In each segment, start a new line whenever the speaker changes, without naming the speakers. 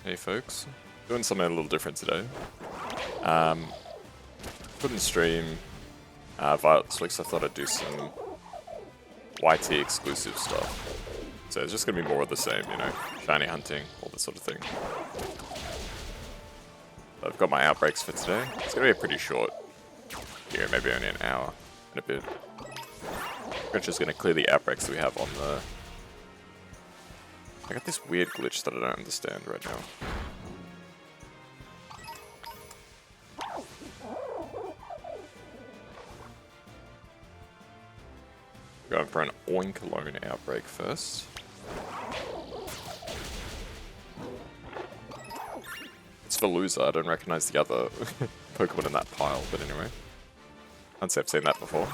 Hey folks, doing something a little different today. Couldn't stream Violet this week, so I thought I'd do some YT exclusive stuff. So it's just gonna be more of the same, you know, shiny hunting, all that sort of thing. I've got my outbreaks for today. It's gonna be a pretty short video, maybe only an hour and a bit. I'm just gonna clear the outbreaks that we have on the... I got this weird glitch that I don't understand right now. Going for an Oink Alone outbreak first. It's for loser, I don't recognize the other Pokemon in that pile, but anyway. Can't say I've seen that before.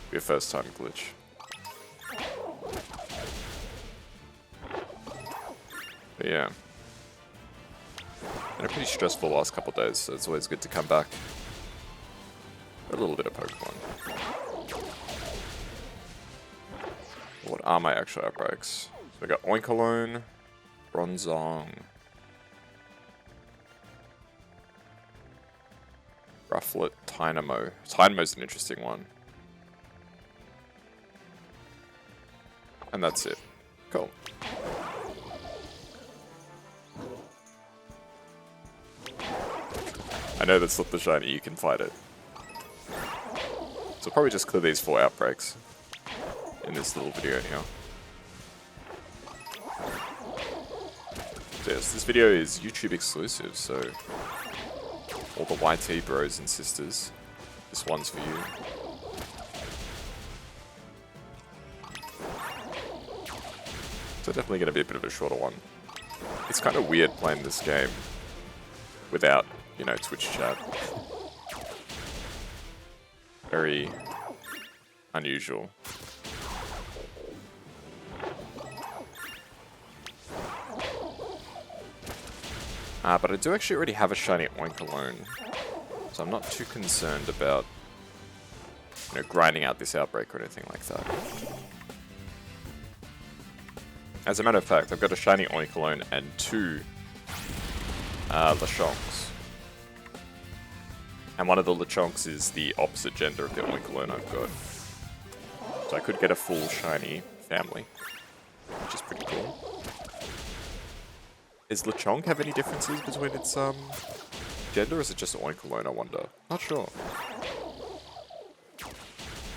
Be a first time glitch. But yeah. Been a pretty stressful last couple days, so it's always good to come back. A little bit of Pokemon. What are my actual outbreaks? So we got Oinkalone, Bronzong, Rufflet, Tynamo. Tynamo's an interesting one. And that's it. Cool. I know that's not the shiny, you can fight it. So I'll probably just clear these 4 outbreaks in this little video here. So yes, this video is YouTube exclusive, so all the YT bros and sisters, this one's for you. So definitely going to be a bit of a shorter one. It's kind of weird playing this game without, you know, Twitch chat. Very unusual. But I do actually already have a shiny Oinkalone, so I'm not too concerned about, you know, grinding out this outbreak or anything like that. As a matter of fact, I've got a shiny Oinkalone and 2 Lechonks. And one of the Lechonks is the opposite gender of the Oinkalone I've got. So I could get a full shiny family, which is pretty cool. Does Lechonk have any differences between its gender, or is it just Oinkalone, I wonder? Not sure.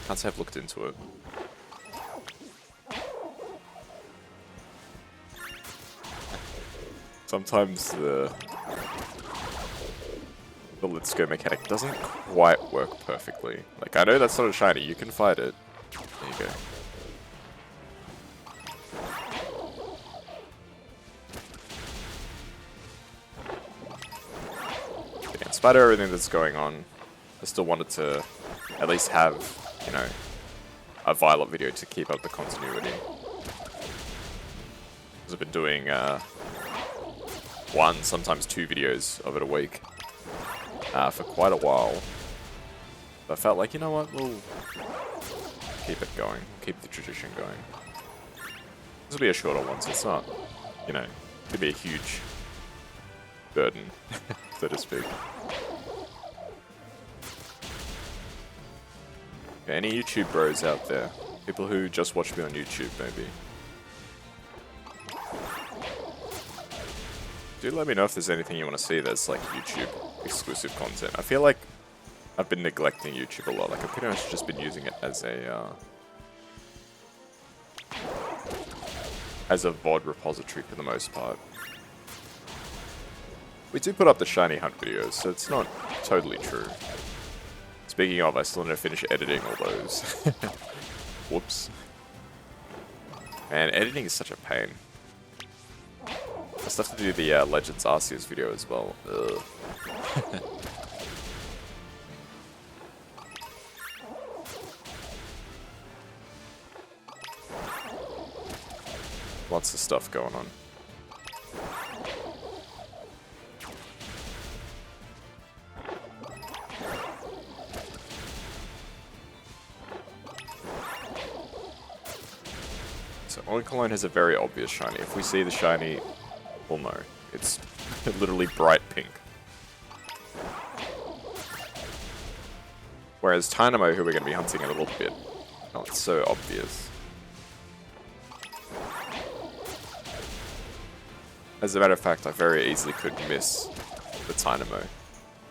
Can't say I've looked into it. Sometimes the Let's Go mechanic doesn't quite work perfectly. Like, I know that's not a shiny, you can fight it. There you go. In spite of everything that's going on, I still wanted to at least have, you know, a Violet video to keep up the continuity. Because I've been doing 1, sometimes 2 videos of it a week for quite a while. But I felt like, you know what, we'll keep it going, keep the tradition going. This will be a shorter one, so it's not, you know, it could be a huge burden, so to speak. Any YouTube bros out there? People who just watch me on YouTube, maybe. Do let me know if there's anything you want to see that's like YouTube exclusive content. I feel like I've been neglecting YouTube a lot. Like I've pretty much just been using it as a VOD repository for the most part. We do put up the shiny hunt videos, so it's not totally true. Speaking of, I still need to finish editing all those. Whoops. Man, editing is such a pain. I still have to do the Legends Arceus video as well. Ugh. Lots of stuff going on. So Oinkalone has a very obvious shiny. If we see the shiny Well, no. It's literally bright pink. Whereas Tynamo, who we're going to be hunting a little bit, not so obvious. As a matter of fact, I very easily could miss the Tynamo,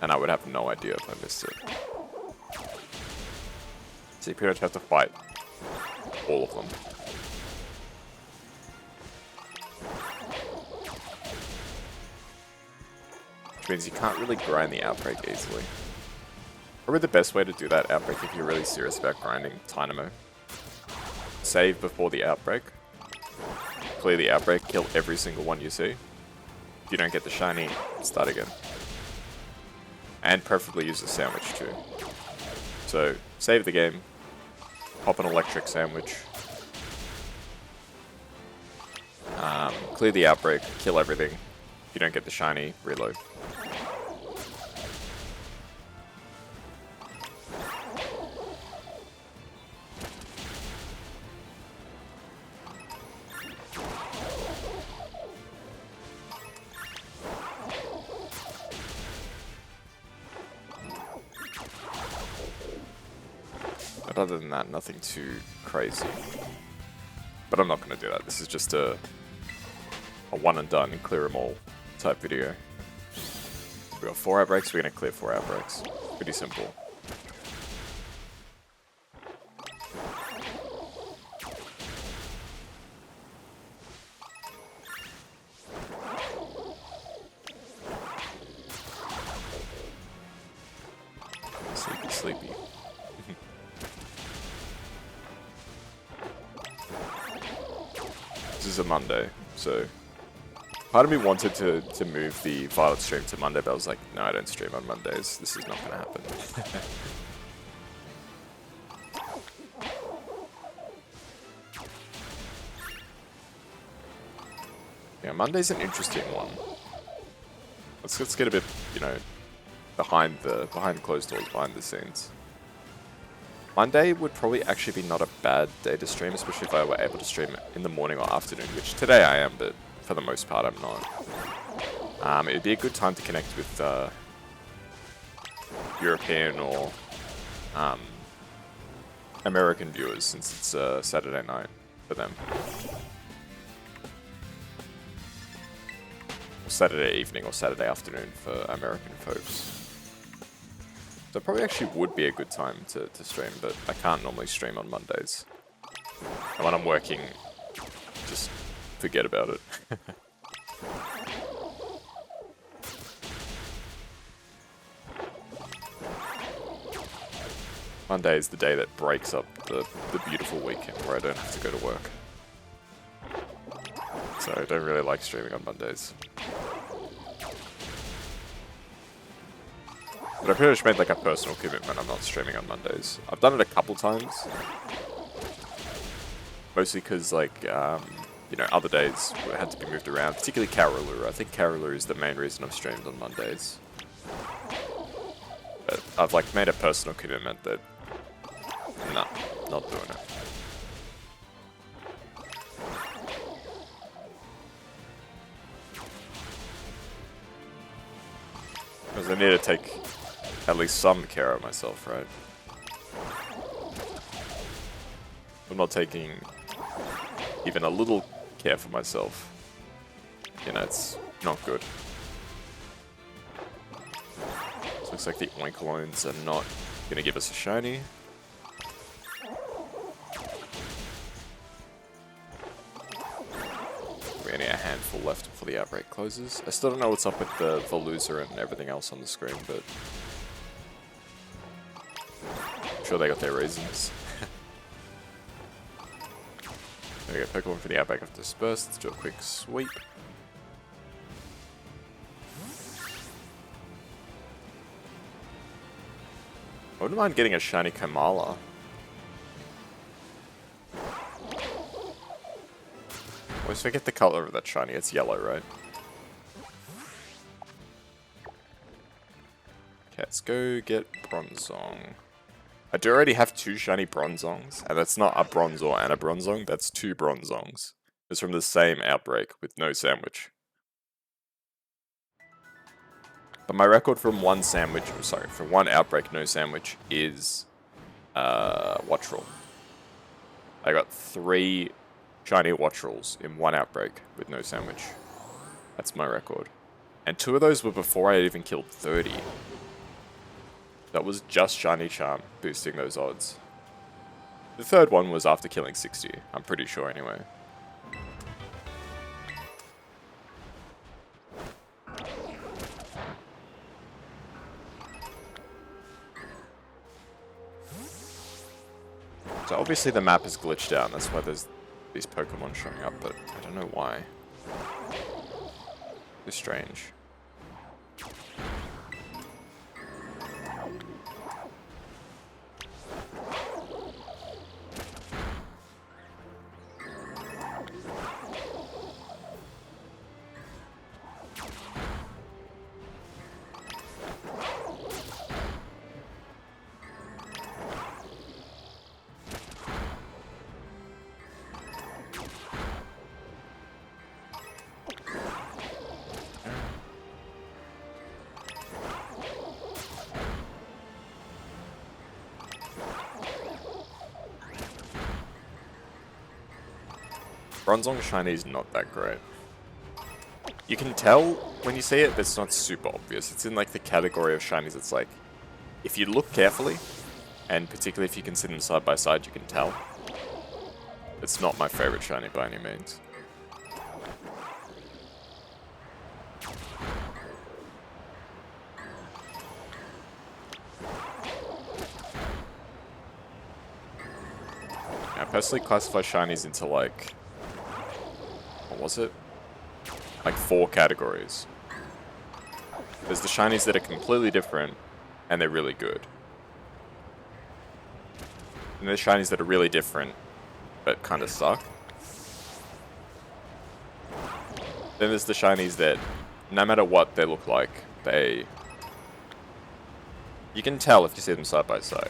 and I would have no idea if I missed it. So you pretty much have to fight all of them. Which means you can't really grind the Outbreak easily. Probably the best way to do that Outbreak if you're really serious about grinding Tynamo. Save before the Outbreak. Clear the Outbreak, kill every single one you see. If you don't get the shiny, start again. And preferably use a sandwich too. So, save the game, pop an electric sandwich, clear the Outbreak, kill everything. If you don't get the shiny, reload. But other than that, nothing too crazy. But I'm not going to do that. This is just a one and done and clear them all type video. We got 4 outbreaks, we're going to clear 4 outbreaks. Pretty simple. Sleepy, sleepy. This is a Monday, so part of me wanted to move the Violet stream to Monday, but I was like, no, I don't stream on Mondays. This is not going to happen. Yeah, Monday's an interesting one. Let's get a bit, you know, behind closed doors, behind the scenes. Monday would probably actually be not a bad day to stream, especially if I were able to stream in the morning or afternoon, which today I am, but for the most part I'm not. It would be a good time to connect with European or American viewers, since it's Saturday night for them. Or Saturday evening or Saturday afternoon for American folks. So it probably actually would be a good time to stream, but I can't normally stream on Mondays. And when I'm working, just forget about it. Monday is the day that breaks up the beautiful weekend where I don't have to go to work. So I don't really like streaming on Mondays. But I pretty much made like a personal commitment. I'm not streaming on Mondays. I've done it a couple times. Mostly because like, you know, other days had to be moved around. Particularly Karoluru. I think Karoluru is the main reason I've streamed on Mondays. But I've like made a personal commitment that, nah, not doing it. Because I need to take at least some care of myself, right? I'm not taking even a little care for myself. You know, it's not good. So looks like the Oinkolones are not going to give us a shiny. We only have a handful left before the outbreak closes. I still don't know what's up with the Veluza and everything else on the screen, but I'm sure they got their reasons. There we go, Pokemon for the outbreak of Disperse. Let's do a quick sweep. I wouldn't mind getting a shiny Kamala. Always forget the color of that shiny, it's yellow, right? Okay, let's go get Bronzong. I do already have 2 shiny Bronzongs, and that's not a Bronzor and a Bronzong, that's 2 Bronzongs. It's from the same outbreak with no sandwich. But my record from one sandwich, sorry, from one outbreak no sandwich is Watchroll. I got 3 shiny Watchrolls in one outbreak with no sandwich. That's my record. And 2 of those were before I had even killed 30. That was just shiny charm boosting those odds. The 3rd one was after killing 60, I'm pretty sure anyway. So obviously the map is glitched out, and that's why there's these Pokemon showing up, but I don't know why. It's strange. Bronzong shiny is not that great. You can tell when you see it, but it's not super obvious. It's in like the category of shinies. It's like, if you look carefully, and particularly if you can see them side by side, you can tell. It's not my favorite shiny by any means. I personally classify shinies into like, what was it? Like 4 categories. There's the shinies that are completely different, and they're really good. And there's shinies that are really different, but kind of suck. Then there's the shinies that, no matter what they look like, you can tell if you see them side by side.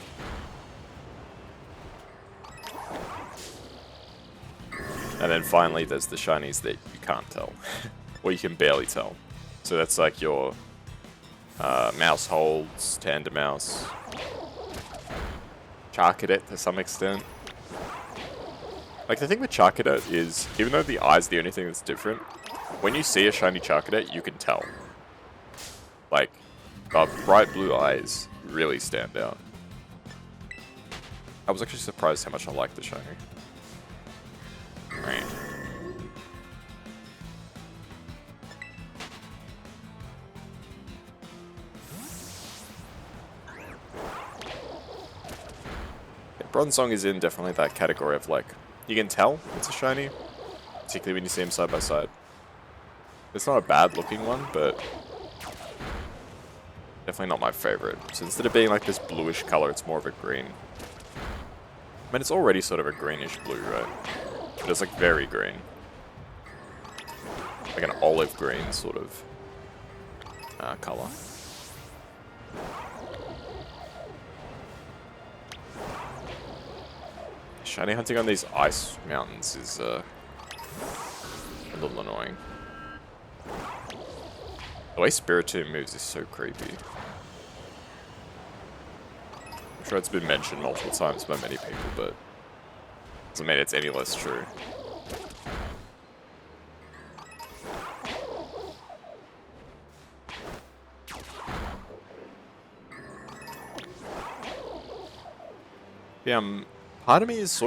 And then finally there's the shinies that you can't tell. Or you can barely tell. So that's like your Mouse Holds, Tandemaus, Charcadet to some extent. Like the thing with Charcadet is, even though the eye's the only thing that's different, when you see a shiny Charcadet, you can tell. Like, the bright blue eyes really stand out. I was actually surprised how much I liked the shiny. Right. Bronzong is in definitely that category of like, you can tell it's a shiny, particularly when you see them side by side. It's not a bad looking one, but definitely not my favorite. So instead of being like this bluish color, it's more of a green. I mean, it's already sort of a greenish blue, right? But it's like very green. Like an olive green sort of color. Shiny hunting on these ice mountains is a little annoying. The way Spiritomb moves is so creepy. I'm sure it's been mentioned multiple times by many people, but doesn't mean it's any less true. Yeah, part of me is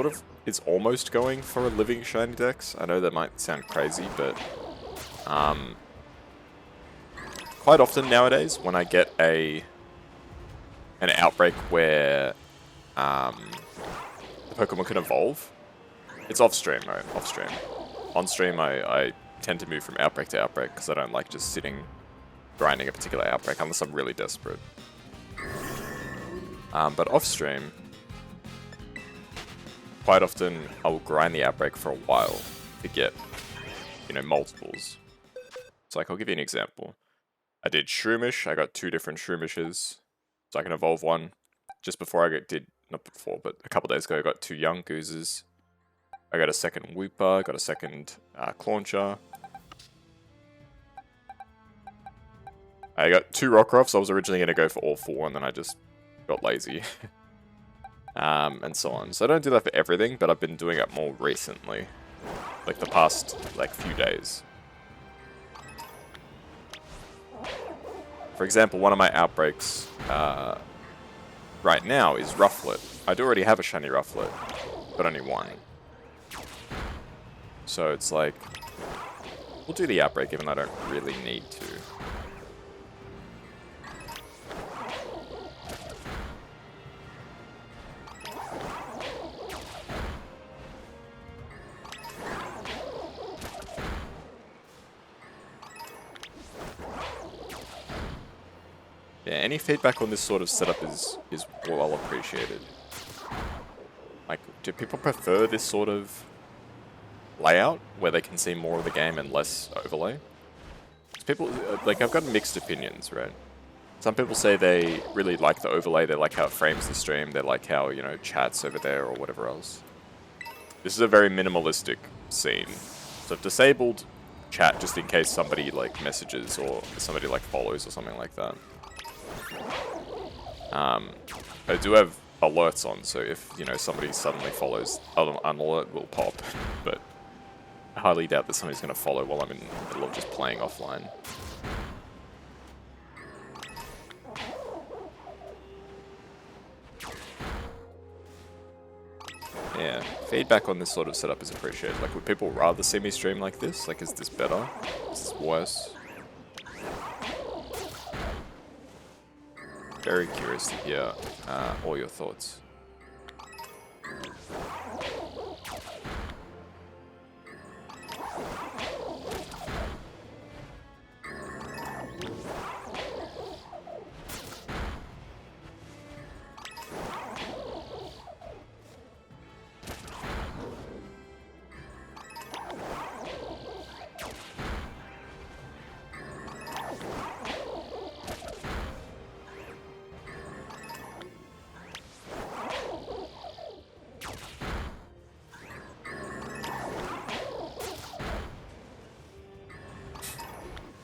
it's almost going for a living shiny dex. I know that might sound crazy, but quite often nowadays when I get an outbreak where the Pokemon can evolve, it's off stream, right? Off stream. On stream, I tend to move from outbreak to outbreak because I don't like just sitting grinding a particular outbreak unless I'm really desperate. But off stream, quite often I will grind the outbreak for a while to get, multiples. So like, I'll give you an example. I did Shroomish, I got 2 different Shroomishes, so I can evolve one. Just before not before, but a couple days ago I got 2 Young Goozes. I got a second Wooper, got a second Clauncher. I got 2 Rockrofts. I was originally going to go for all 4, and then I just got lazy. And so on. So I don't do that for everything, but I've been doing it more recently. Like the past, like, few days. For example, one of my outbreaks right now is Rufflet. I do already have a shiny Rufflet, but only one. So it's like, we'll do the outbreak even though I don't really need to. Yeah, any feedback on this sort of setup is well appreciated. Like, do people prefer this sort of layout where they can see more of the game and less overlay? 'Cause people, like, I've got mixed opinions, right? Some people say they really like the overlay, they like how it frames the stream, they like how, you know, chat's over there or whatever else. This is a very minimalistic scene. So I've disabled chat just in case somebody, like, messages or somebody, like, follows or something like that. I do have alerts on, so if, you know, somebody suddenly follows, an alert will pop, but I highly doubt that somebody's going to follow while I'm in the middle of just playing offline. Yeah, feedback on this sort of setup is appreciated. Like, would people rather see me stream like this? Like, is this better? Is this worse? Very curious to hear all your thoughts.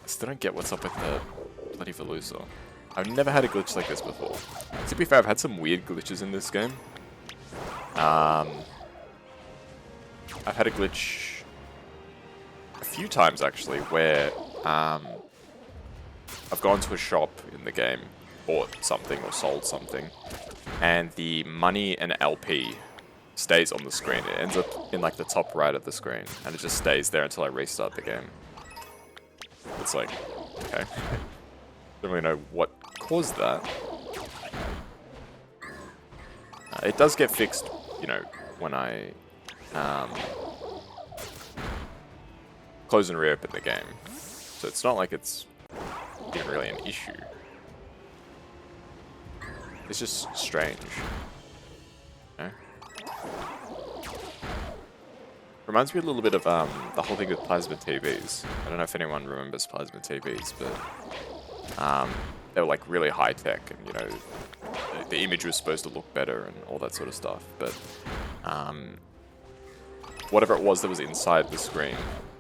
Still don't get what's up with the bloody Velusa. I've never had a glitch like this before. To be fair, I've had some weird glitches in this game. I've had a glitch a few times actually where I've gone to a shop in the game, bought something or sold something, and the money and LP stays on the screen. It ends up in like the top right of the screen, and it just stays there until I restart the game. It's like, okay. Don't really know what caused that. It does get fixed, you know, when I close and reopen the game. So it's not like it's even really an issue. It's just strange. You know? Reminds me a little bit of the whole thing with plasma TVs. I don't know if anyone remembers plasma TVs, but they were like really high tech, and you know, the image was supposed to look better and all that sort of stuff. But whatever it was that was inside the screen,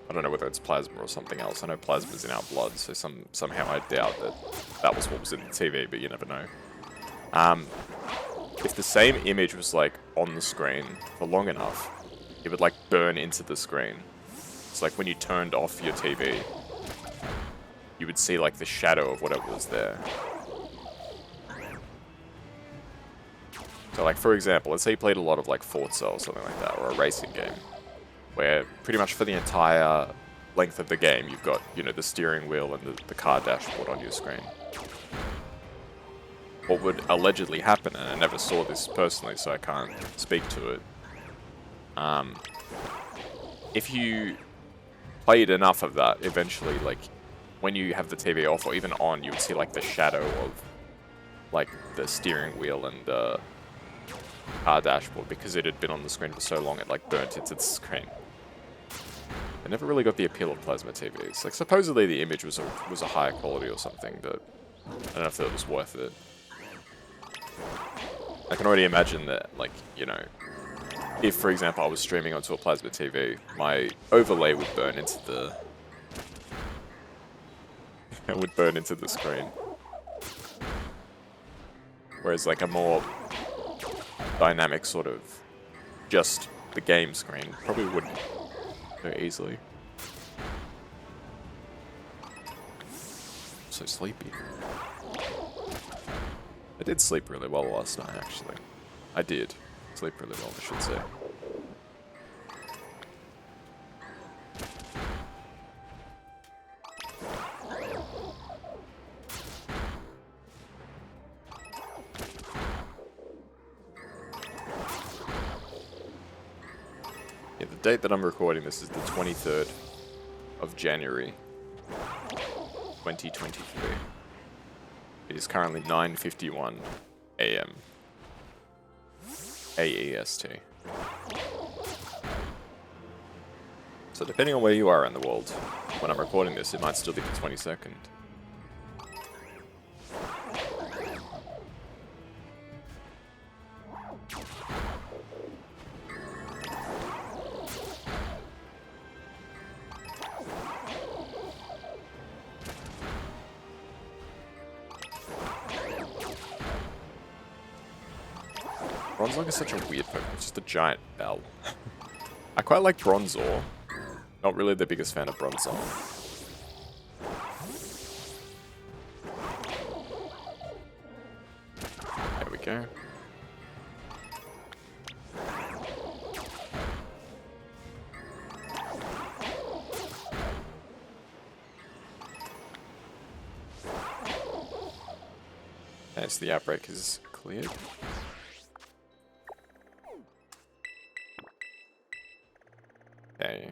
I don't know whether it's plasma or something else. I know plasma's in our blood, so somehow I doubt that that was what was in the TV, but you never know. If the same image was like on the screen for long enough, it would like burn into the screen. It's like when you turned off your TV, you would see like the shadow of whatever was there. So like, for example, let's say you played a lot of like Forza or something like that, or a racing game, where pretty much for the entire length of the game, you've got, you know, the steering wheel and the car dashboard on your screen. What would allegedly happen, and I never saw this personally, so I can't speak to it. If you played enough of that, eventually, like, when you have the TV off or even on, you would see like the shadow of like the steering wheel and the car dashboard, because it had been on the screen for so long it like burnt into the screen. I never really got the appeal of plasma TVs. Like, supposedly the image was a higher quality or something, but I don't know if that was worth it. I can already imagine that, like, you know, if, for example, I was streaming onto a plasma TV, my overlay would burn into the and would burn into the screen. Whereas like a more dynamic sort of just the game screen probably wouldn't very easily. So sleepy. I did sleep really well last night, actually. I did sleep really well, I should say. Yeah, the date that I'm recording this is the 23rd of January, 2023. It is currently 9:51 AM. AEST. So depending on where you are in the world, when I'm recording this, it might still be the 22nd. Bronzong is such a weird Pokemon, it's just a giant bell. I quite like Bronzor. Not really the biggest fan of Bronzong. There we go. Okay, so the outbreak is cleared. Okay.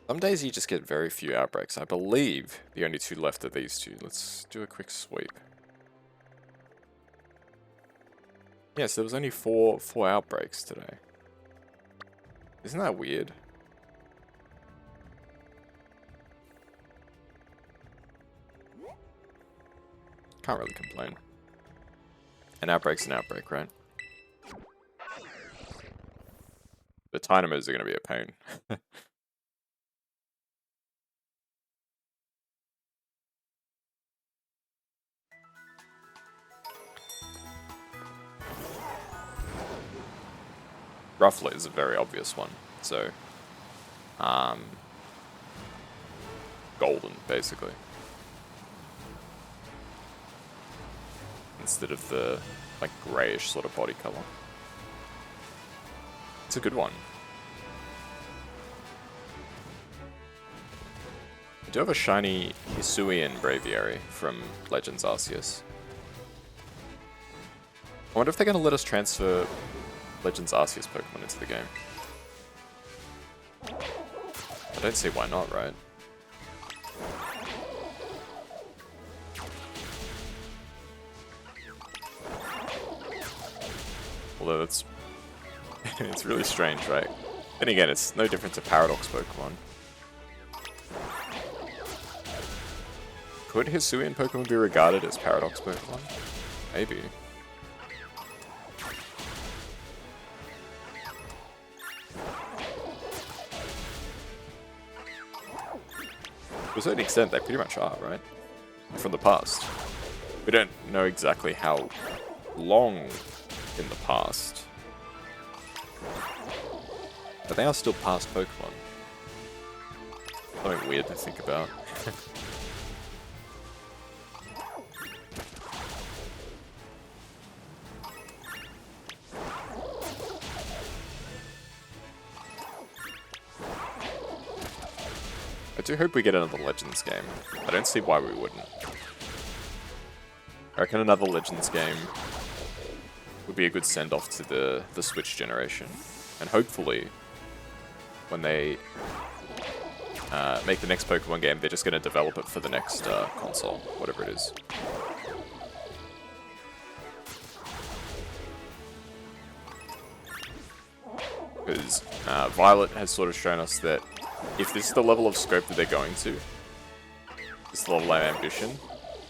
Some days you just get very few outbreaks. I believe the only two left are these two. Let's do a quick sweep. Yes, there was only four outbreaks today. Isn't that weird? Can't really complain. An outbreak's an outbreak, right? The Tynamos are going to be a pain. Rufflet is a very obvious one. So, golden, basically. Instead of the, like, greyish sort of body colour. It's a good one. I do have a shiny Hisuian Braviary from Legends Arceus. I wonder if they're going to let us transfer Legends Arceus Pokemon into the game. I don't see why not, right? Although that's... it's really strange, right? Then again, it's no different to Paradox Pokemon. Could Hisuian Pokemon be regarded as Paradox Pokemon? Maybe. To a certain extent, they pretty much are, right? From the past. We don't know exactly how long in the past. But they are still past Pokemon. Something weird to think about. I do hope we get another Legends game. I don't see why we wouldn't. I reckon another Legends game would be a good send-off to the Switch generation. And hopefully, when they make the next Pokemon game, they're just going to develop it for the next console, whatever it is. Because Violet has sort of shown us that if this is the level of scope that they're going to, this level of ambition,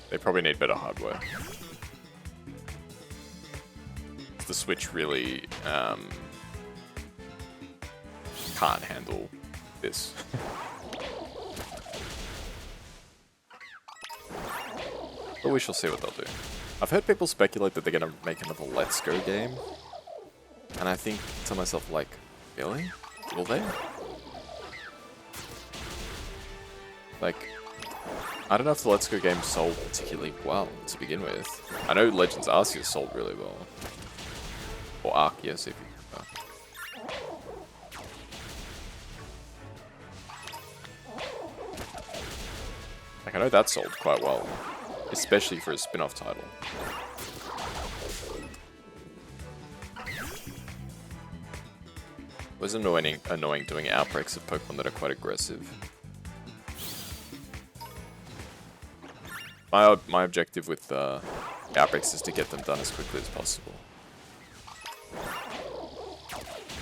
they probably need better hardware. The Switch really can't handle this. But we shall see what they'll do. I've heard people speculate that they're going to make another Let's Go game. And I think to myself, like, really? Will they? Like, I don't know if the Let's Go game sold particularly well to begin with. I know Legends Arceus sold really well. Or Arceus, if you prefer. Like, I know that sold quite well. Especially for a spin-off title. It was annoying doing outbreaks of Pokemon that are quite aggressive. My objective with outbreaks is to get them done as quickly as possible.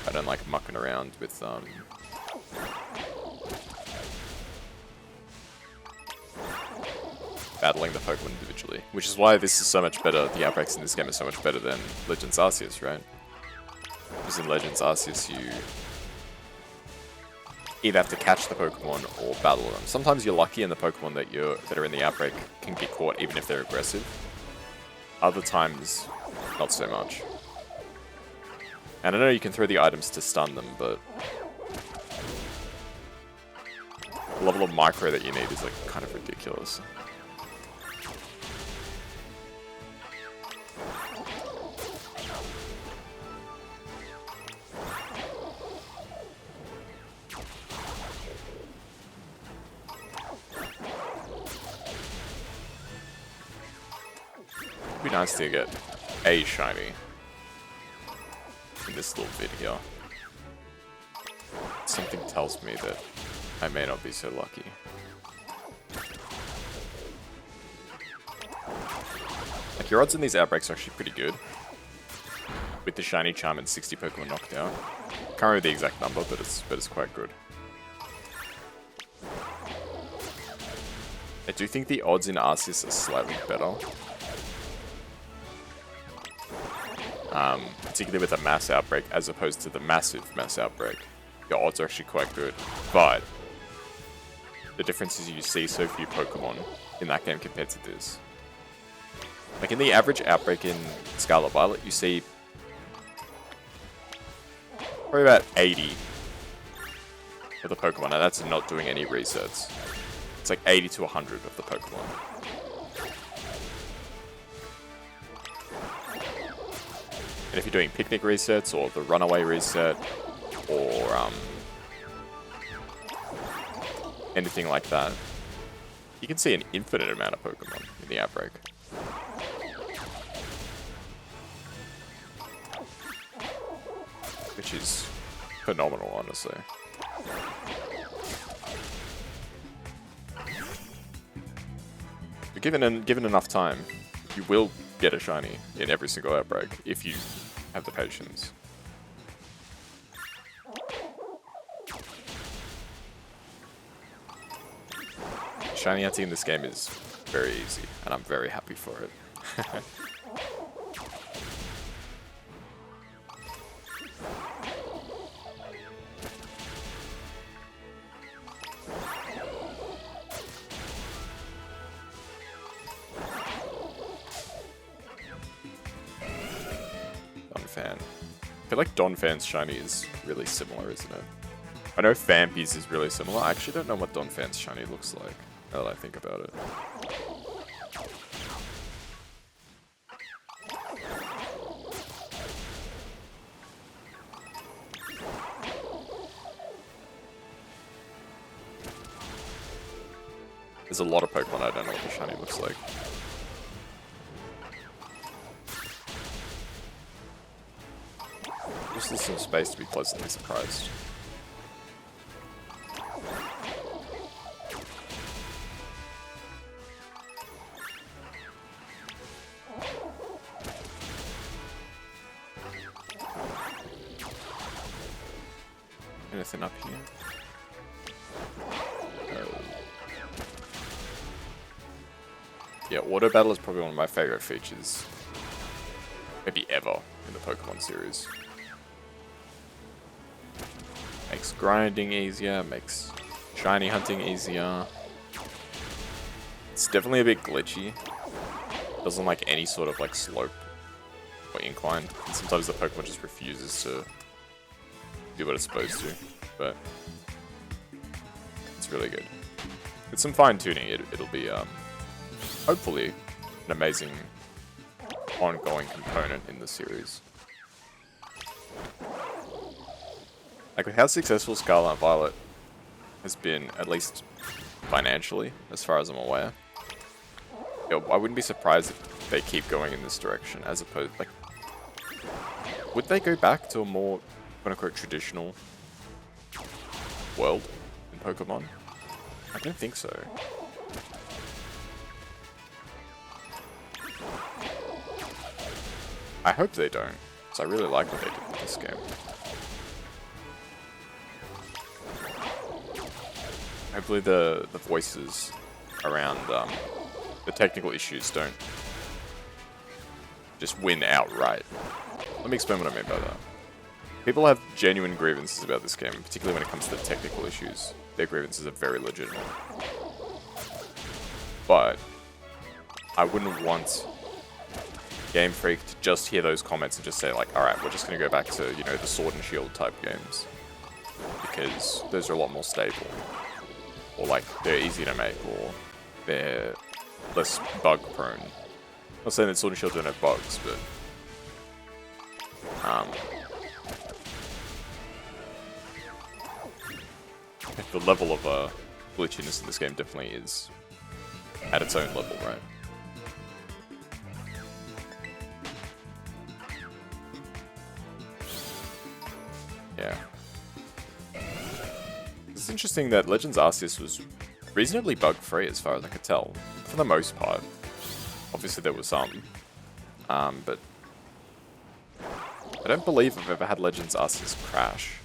I don't like mucking around with battling the Pokemon individually, which is why this is so much better. The outbreaks in this game are so much better than Legends Arceus, right? Because in Legends Arceus, you either have to catch the Pokemon or battle them. Sometimes you're lucky and the Pokemon that are in the outbreak can be caught even if they're aggressive. Other times, not so much. And I know you can throw the items to stun them, but the level of micro that you need is like kind of ridiculous. It'd be nice to get a shiny in this little vid here. Something tells me that I may not be so lucky. Like, your odds in these outbreaks are actually pretty good. With the shiny charm and 60 Pokemon knocked out. Can't remember the exact number, but it's quite good. I do think the odds in Arceus are slightly better. Particularly with a mass outbreak as opposed to the massive mass outbreak. Your odds are actually quite good, but the difference is you see so few Pokemon in that game compared to this. Like in the average outbreak in Scarlet Violet, you see probably about 80 of the Pokemon, and that's not doing any resets. It's like 80 to 100 of the Pokemon. And if you're doing picnic resets, or the runaway reset, or anything like that, you can see an infinite amount of Pokemon in the outbreak. Which is phenomenal, honestly. But given enough time, you will get a shiny in every single outbreak if you have the patience. Shiny hunting in this game is very easy, and I'm very happy for it. Donphan. I feel like Donphan's shiny is really similar, isn't it? I know Phanpy's is really similar. I actually don't know what Donphan's shiny looks like, now that I think about it. There's a lot of Pokemon I don't know what the shiny looks like. Just need some space to be pleasantly surprised. Anything up here? Yeah, Auto Battle is probably one of my favorite features, maybe ever, in the Pokemon series. Makes grinding easier, makes shiny hunting easier. It's definitely a bit glitchy, doesn't like any sort of like slope or incline. And sometimes the Pokemon just refuses to do what it's supposed to. But it's really good. With some fine tuning, it'll be hopefully an amazing ongoing component in the series. Like with how successful Scarlet and Violet has been, at least financially, as far as I'm aware, I wouldn't be surprised if they keep going in this direction, as opposed, like, would they go back to a more, quote-unquote, traditional world in Pokemon? I don't think so. I hope they don't, because I really like what they did with this game. Hopefully the voices around the technical issues don't just win outright. Let me explain what I mean by that. People have genuine grievances about this game, particularly when it comes to the technical issues. Their grievances are very legitimate. But I wouldn't want Game Freak to just hear those comments and just say like, alright, we're just going to go back to, you know, the Sword and Shield type games. Because those are a lot more stable. Or like, they're easy to make, or they're less bug prone. I'm not saying that Sword and Shield don't have bugs, but the level of glitchiness in this game definitely is at its own level, right? Yeah. It's interesting that Legends Arceus was reasonably bug-free as far as I could tell, for the most part. Obviously there were some, but I don't believe I've ever had Legends Arceus crash.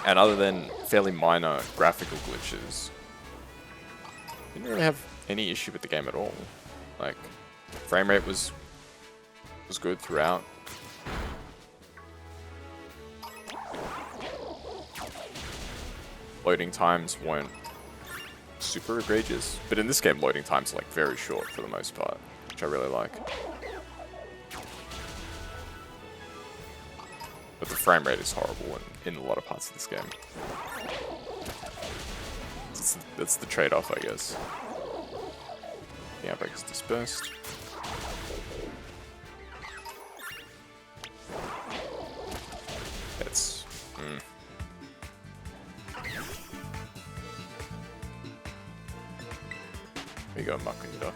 And other than fairly minor graphical glitches, I didn't really have any issue with the game at all. Like, frame rate was good throughout. Loading times weren't super egregious, but in this game loading times are like very short for the most part, which I really like. But the frame rate is horrible in a lot of parts of this game. That's the trade-off, I guess. The outbreak is dispersed. It's... There you go, Makunda.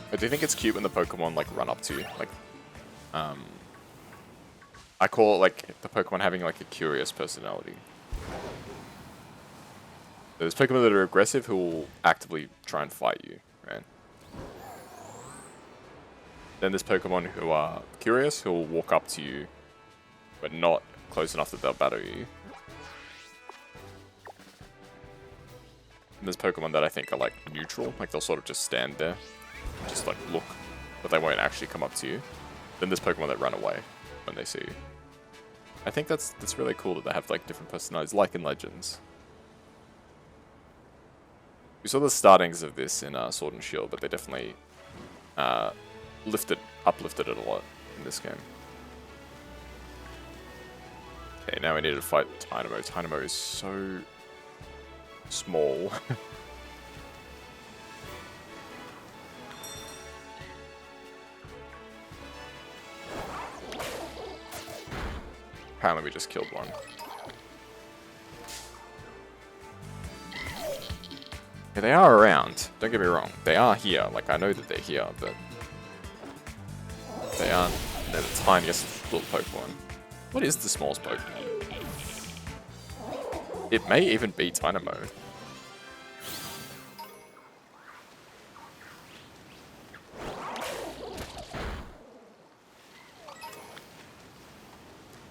But do you think it's cute when the Pokemon like run up to you? Like, I call it like the Pokemon having like a curious personality. There's Pokemon that are aggressive who will actively try and fight you, right? Then there's Pokemon who are curious, who will walk up to you, but not close enough that they'll battle you. And there's Pokemon that I think are like neutral, like they'll sort of just stand there, just like look, but they won't actually come up to you. Then there's Pokemon that run away when they see you. I think that's really cool that they have like different personalities, like in Legends. We saw the startings of this in Sword and Shield, but they definitely uplifted it a lot in this game. Okay, now we need to fight Tynamo. Tynamo is so small. Apparently we just killed one. Yeah, they are around, don't get me wrong. They are here, like I know that they're here, but they're the tiniest little Pokemon. What is the smallest Pokemon? It may even be Tynamo.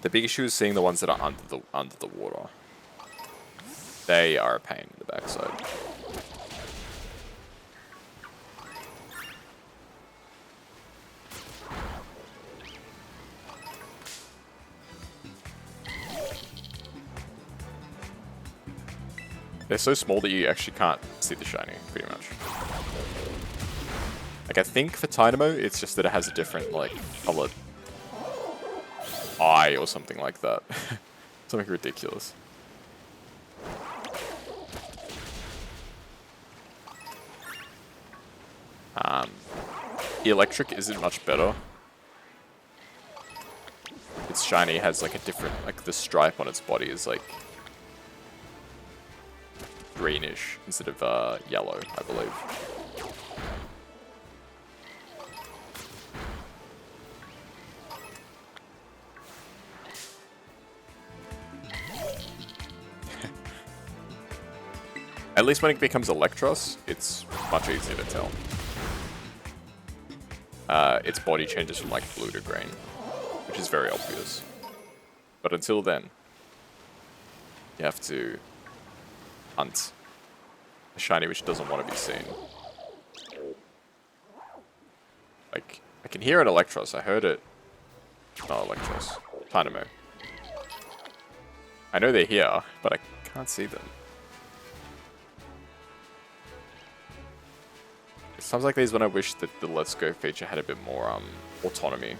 The big issue is seeing the ones that are under the water. They are a pain in the backside. they're so small that you actually can't see the shiny, pretty much. Like, I think for Dynamo, it's just that it has a different, like, colored eye or something like that. Something ridiculous. The electric isn't much better. Its shiny has like a different, like the stripe on its body is like greenish instead of yellow, I believe. At least when it becomes Electros, it's much easier to tell. Its body changes from like blue to green, which is very obvious. But until then, you have to hunt a shiny which doesn't want to be seen. Like, I can hear an Electros, I heard it. Not Electros, Dynamo. I know they're here, but I can't see them. Sounds like these when I wish that the Let's Go feature had a bit more autonomy.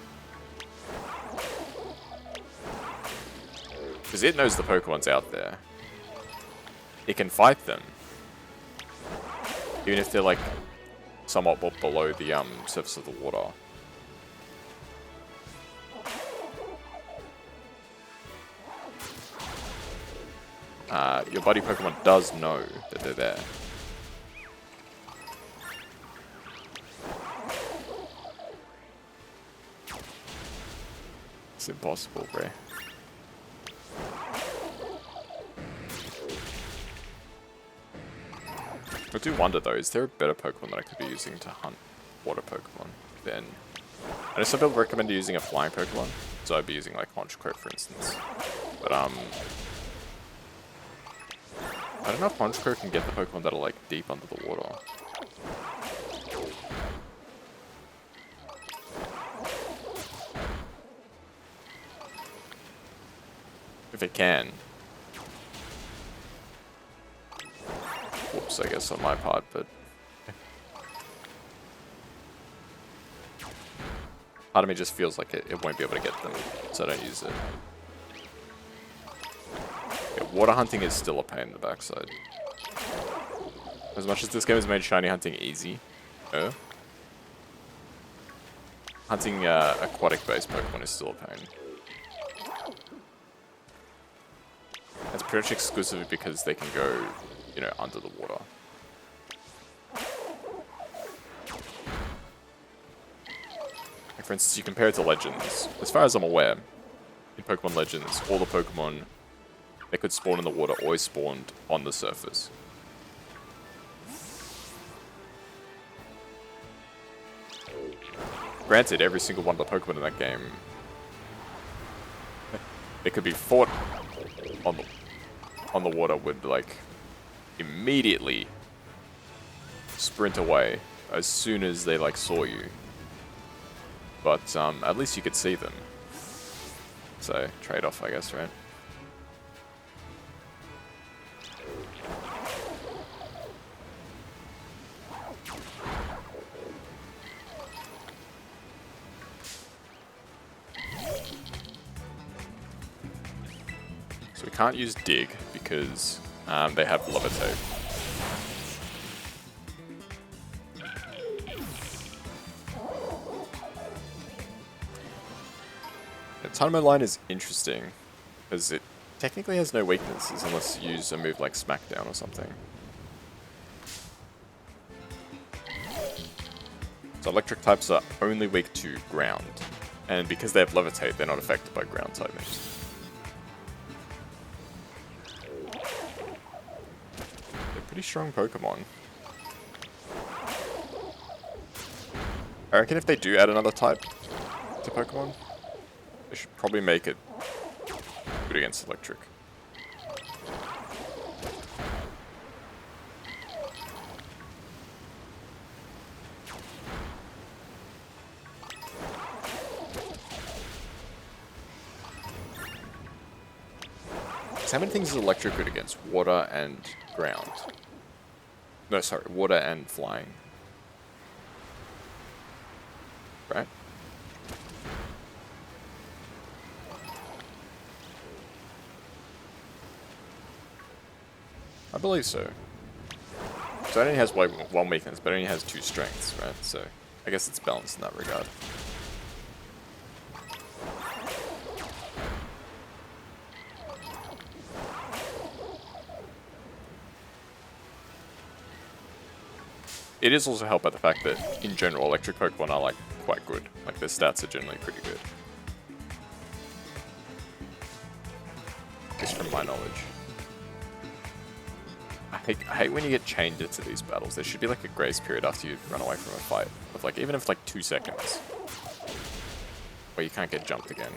Because it knows the Pokemon's out there. It can fight them. Even if they're like somewhat below the surface of the water. Your buddy Pokemon does know that they're there. It's impossible, bro. I do wonder though, is there a better Pokemon that I could be using to hunt water Pokemon than... I know some people recommend using a flying Pokemon, so I'd be using like Honchkrow for instance. But I don't know if Honchkrow can get the Pokemon that are like deep under the water. If it can. Whoops, I guess on my part, but... part of me just feels like it won't be able to get them, so I don't use it. Yeah, water hunting is still a pain in the backside. As much as this game has made shiny hunting easy, hunting aquatic-based Pokemon is still a pain. It's pretty much exclusively because they can go, you know, under the water. Like for instance, you compare it to Legends. As far as I'm aware, in Pokemon Legends, all the Pokemon that could spawn in the water always spawned on the surface. Granted, every single one of the Pokemon in that game, they could be fought on the water would like immediately sprint away as soon as they like saw you. But at least you could see them. So trade-off, I guess, right? So we can't use Dig because they have Levitate. The Dynamo line is interesting because it technically has no weaknesses unless you use a move like Smackdown or something. So electric types are only weak to ground, and because they have Levitate, they're not affected by ground type moves. Pretty strong Pokemon. I reckon if they do add another type to Pokemon, they should probably make it good against electric. So how many things is electric good against? Water and ground. No, sorry, water and flying. Right? I believe so. So it only has one weakness, but it only has 2 strengths, right? So I guess it's balanced in that regard. It is also helped by the fact that, in general, electric Pokemon are, like, quite good. Like, their stats are generally pretty good. Just from my knowledge. I hate when you get chained into these battles. There should be, like, a grace period after you run away from a fight. Of, like, even if, like, 2 seconds. Where you can't get jumped again.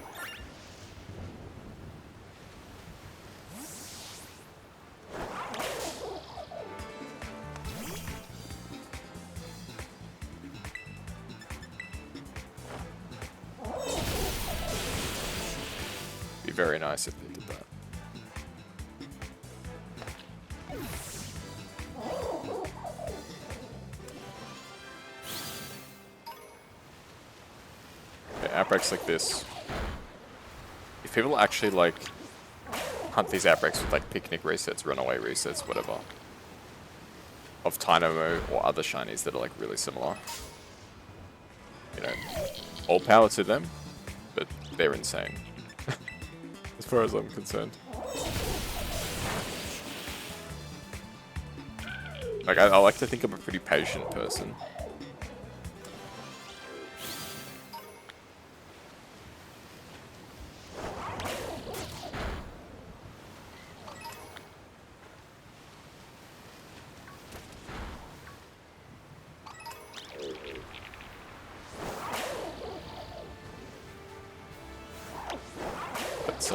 Be very nice if they did that. Okay, outbreaks like this. If people actually, like, hunt these outbreaks with, like, picnic resets, runaway resets, whatever, of Dynamo or other shinies that are, like, really similar, you know, all power to them, but they're insane. As far as I'm concerned. Like, I like to think I'm a pretty patient person. But,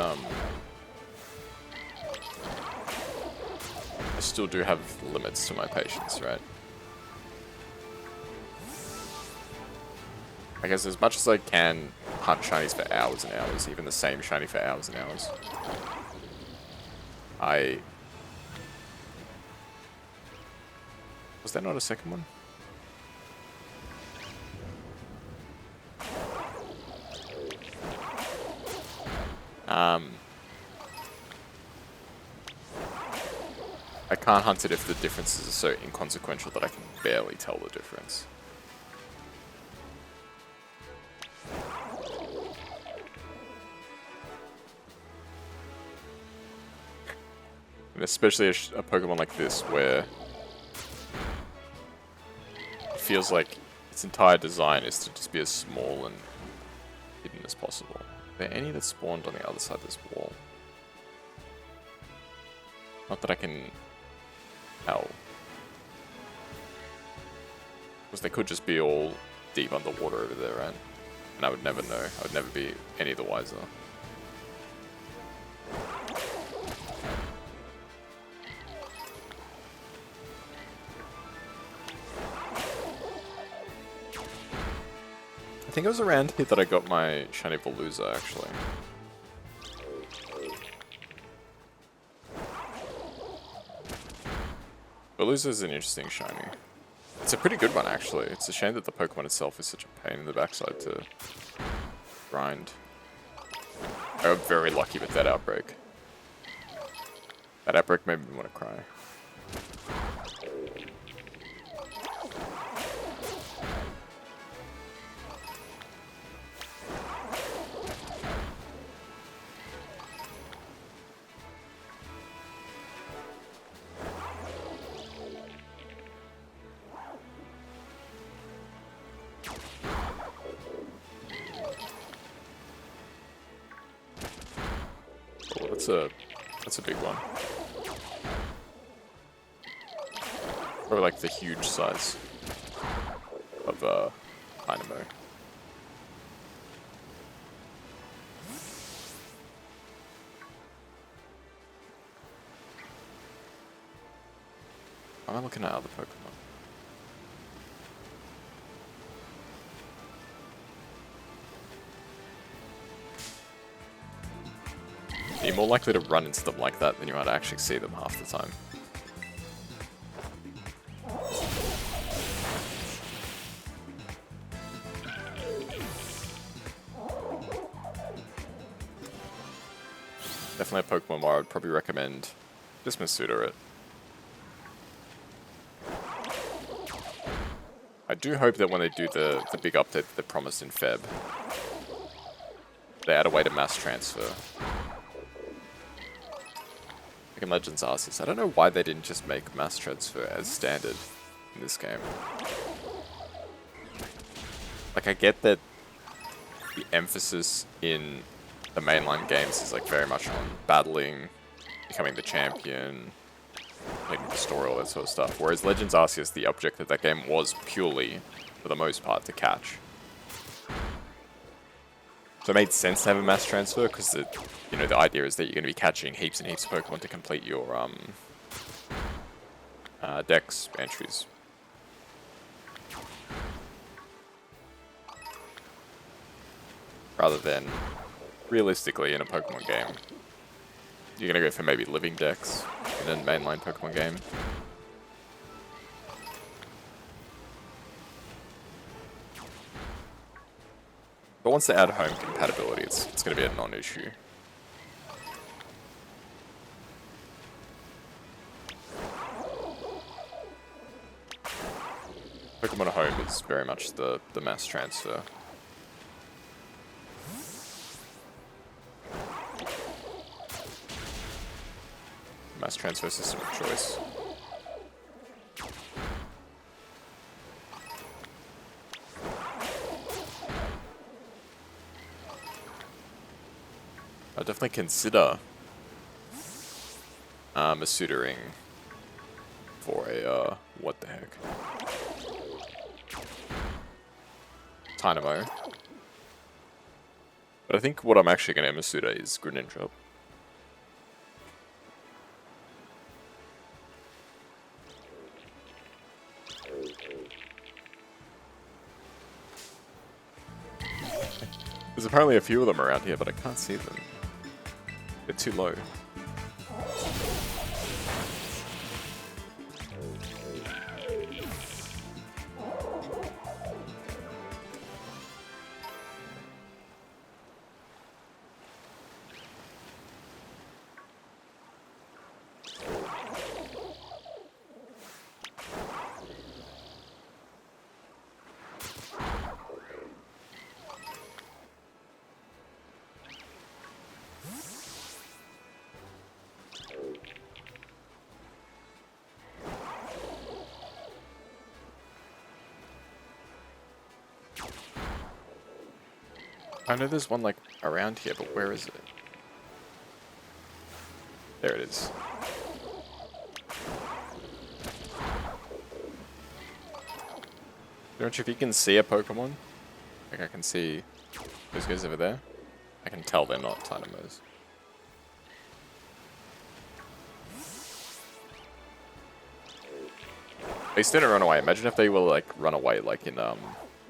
I still do have limits to my patience, right? I guess as much as I can hunt shinies for hours and hours, even the same shiny for hours and hours, was there not a second one? I can't hunt it if the differences are so inconsequential that I can barely tell the difference. And especially a Pokemon like this, where it feels like its entire design is to just be as small and hidden as possible. Are there any that spawned on the other side of this wall? Not that I can tell. Because they could just be all deep underwater over there, right? And I would never know. I would never be any the wiser. I think it was around here that I got my shiny Veluza, actually. Veluza is an interesting shiny. It's a pretty good one, actually. It's a shame that the Pokemon itself is such a pain in the backside to grind. I got very lucky with that outbreak. That outbreak made me want to cry. That's a big one. Probably like the huge size of Dynamo. Am I looking at other Pokemon? You're more likely to run into them like that than you are to actually see them half the time. Definitely a Pokemon where I would probably recommend just Masuda it. I do hope that when they do the big update that they promised in Feb, they add a way to mass transfer. Like in Legends Arceus. I don't know why they didn't just make mass transfer as standard in this game. Like, I get that the emphasis in the mainline games is like very much on battling, becoming the champion, making the story, all that sort of stuff. Whereas Legends Arceus, the object of that game was purely, for the most part, to catch. So it made sense to have a mass transfer because you know, the idea is that you're going to be catching heaps and heaps of Pokemon to complete your Dex entries. Rather than, realistically, in a Pokemon game, you're going to go for maybe living Dex in a mainline Pokemon game. But once they add home compatibility, it's going to be a non-issue. Pokemon Home is very much the mass transfer. Mass transfer system of choice. I'd definitely consider Masuda-ing for a, what the heck? Dynamo. But I think what I'm actually going to Masuda is Greninja. There's apparently a few of them around here, but I can't see them. They're too low. I know there's one like around here, but where is it? There it is. Don't you if you can see a Pokemon? Like I can see those guys over there. I can tell they're not Dynamos. They still didn't run away. Imagine if they were like run away like in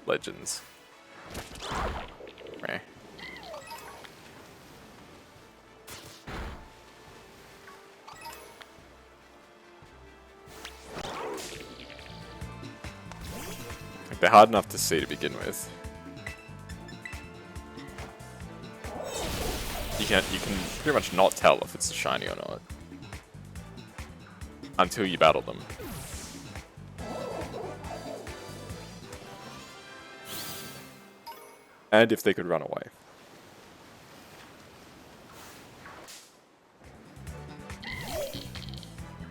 Legends. Meh. They're hard enough to see to begin with. You can pretty much not tell if it's a shiny or not until you battle them. And if they could run away.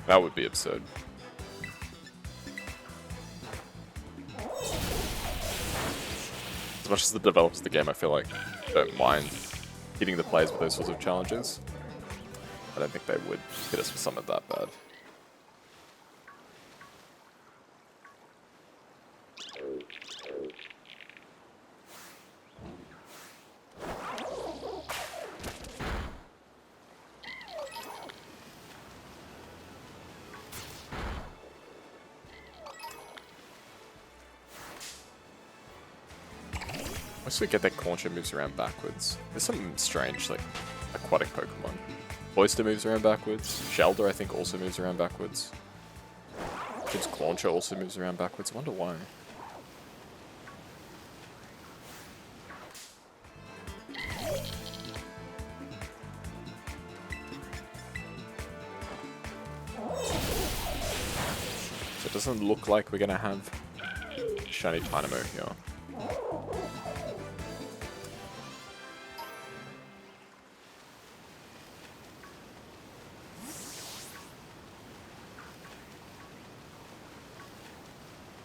That would be absurd. As much as the developers of the game, I feel like, don't mind hitting the players with those sorts of challenges. I don't think they would hit us with something that bad. Once we get that Concha moves around backwards, there's something strange, like, aquatic Pokemon. Oyster moves around backwards. Shelder, I think, also moves around backwards. Kid's Clauncher also moves around backwards. I wonder why. So it doesn't look like we're gonna have Shiny Dynamo here.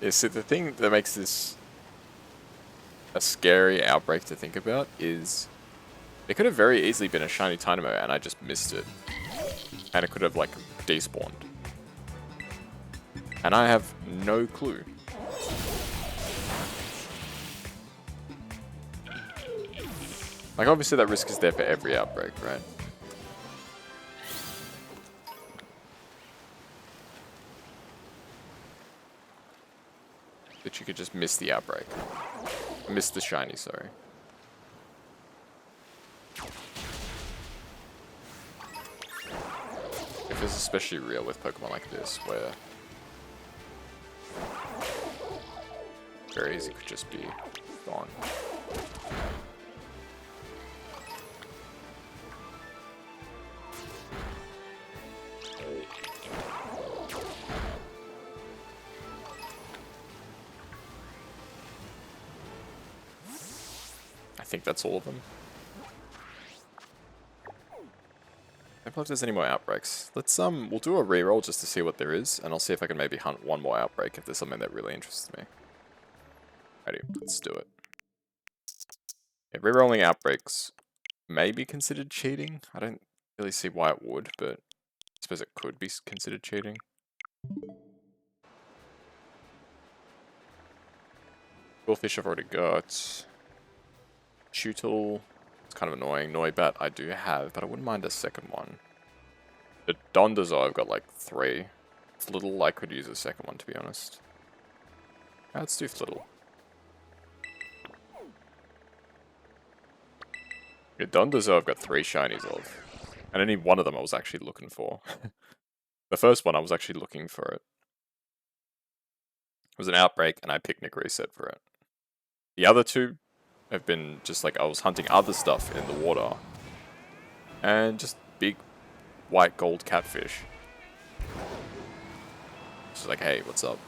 Yeah, so the thing that makes this a scary outbreak to think about is it could have very easily been a Shiny Dynamo and I just missed it. And it could have, like, despawned. And I have no clue. Like, obviously that risk is there for every outbreak, right? That you could just miss the outbreak. Miss the shiny, sorry. If it's especially real with Pokemon like this, where very easy could just be gone. I think that's all of them. I don't know if there's any more outbreaks. Let's we'll do a reroll just to see what there is, and I'll see if I can maybe hunt one more outbreak if there's something that really interests me. Alrighty, let's do it. Yeah, rerolling outbreaks may be considered cheating. I don't really see why it would, but I suppose it could be considered cheating. Bullfish I've already got. Chewtle, it's kind of annoying. Noibat I do have, but I wouldn't mind a second one. The Dondozo I've got like 3. Flittle I could use a second one, to be honest. Let's do Flittle. Yeah, Dondozo I've got 3 shinies of. And only one of them I was actually looking for. The first one I was actually looking for it. It was an outbreak and I picnic reset for it. The other 2 have been just like I was hunting other stuff in the water. And just big white gold catfish. Just like, hey, what's up?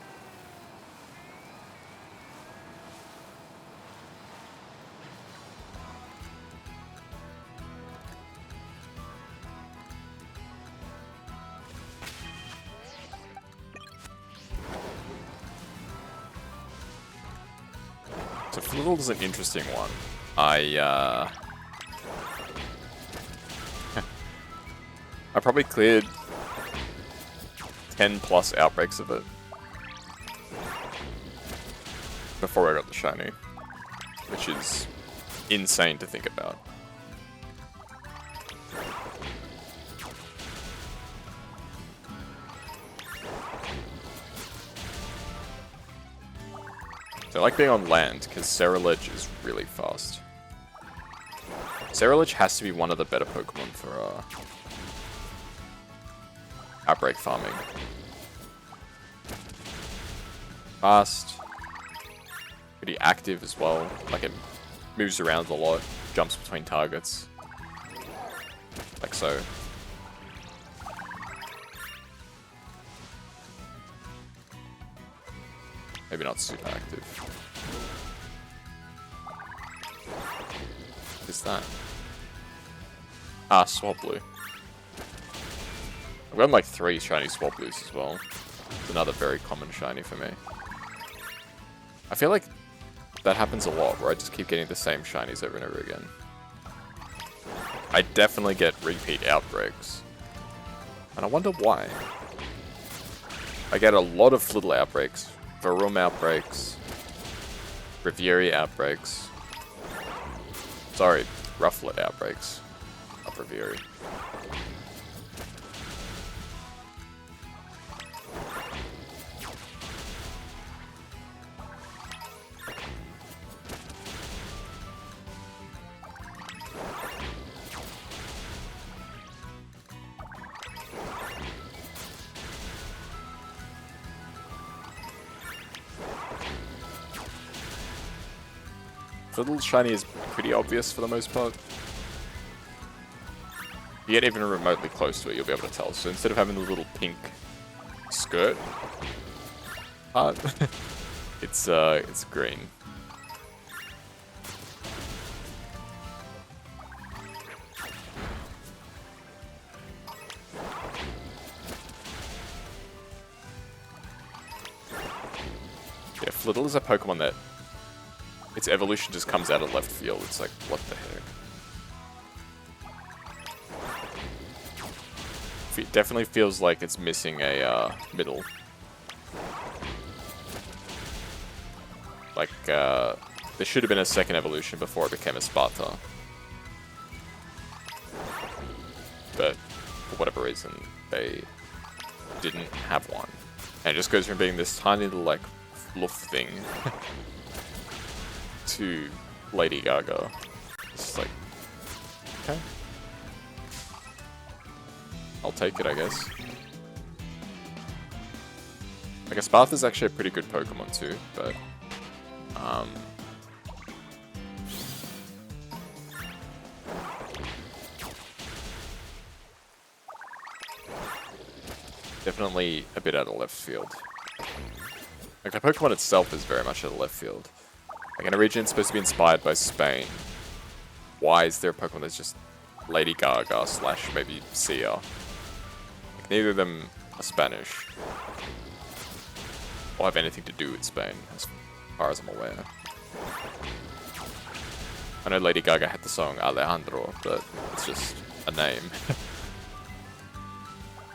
So Flittle is an interesting one. I probably cleared 10 plus outbreaks of it before I got the shiny, which is insane to think about. So I like being on land, because Cerulege is really fast. Cerulege has to be one of the better Pokemon for outbreak farming. Fast. Pretty active as well. Like it moves around a lot, jumps between targets. Like so. Maybe not super active. What is that? Ah, Swablu. I've got like 3 shiny Swablus as well. It's another very common shiny for me. I feel like that happens a lot, where I just keep getting the same shinies over and over again. I definitely get repeat outbreaks. And I wonder why. I get a lot of Flittle outbreaks, Varum outbreaks, Rivieri outbreaks. Sorry, Rufflet outbreaks of Rivieri. Flittle shiny is pretty obvious for the most part. If you get even remotely close to it, you'll be able to tell. So instead of having the little pink skirt part, it's green. Yeah, Flittle is a Pokemon that its evolution just comes out of left field. It's like, what the heck? It definitely feels like it's missing a middle. Like, there should have been a second evolution before it became a Sparta. But, for whatever reason, they didn't have one. And it just goes from being this tiny little, like, fluff thing to Lady Gaga. It's like, okay. I'll take it, I guess. Like, a Sparta's actually a pretty good Pokemon too, but definitely a bit out of left field. Like, the Pokemon itself is very much out of left field. Like, in a region supposed to be inspired by Spain, why is there a Pokemon that's just Lady Gaga / maybe Sia? Like, neither of them are Spanish or have anything to do with Spain, as far as I'm aware. I know Lady Gaga had the song Alejandro, but it's just a name.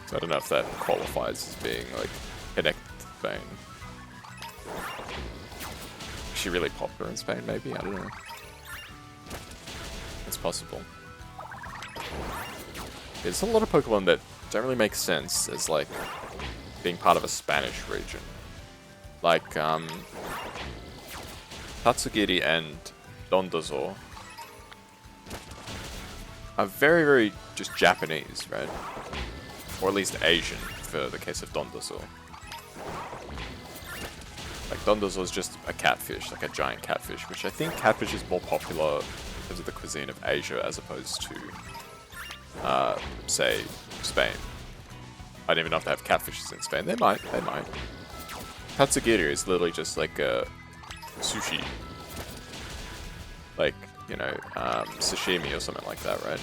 So I don't know if that qualifies as being, like, connected to Spain. Is she really popular in Spain, maybe? I don't know. It's possible. There's a lot of Pokemon that don't really make sense as, like, being part of a Spanish region. Like, Tatsugiri and Dondozo are very, very just Japanese, right? Or at least Asian, for the case of Dondozo. Like, Dondozo is just a catfish, like a giant catfish, which I think catfish is more popular in terms of the cuisine of Asia as opposed to, say, Spain. I don't even know if they have catfishes in Spain. They might. Tatsugiri is literally just like a sushi. Like, you know, sashimi or something like that, right?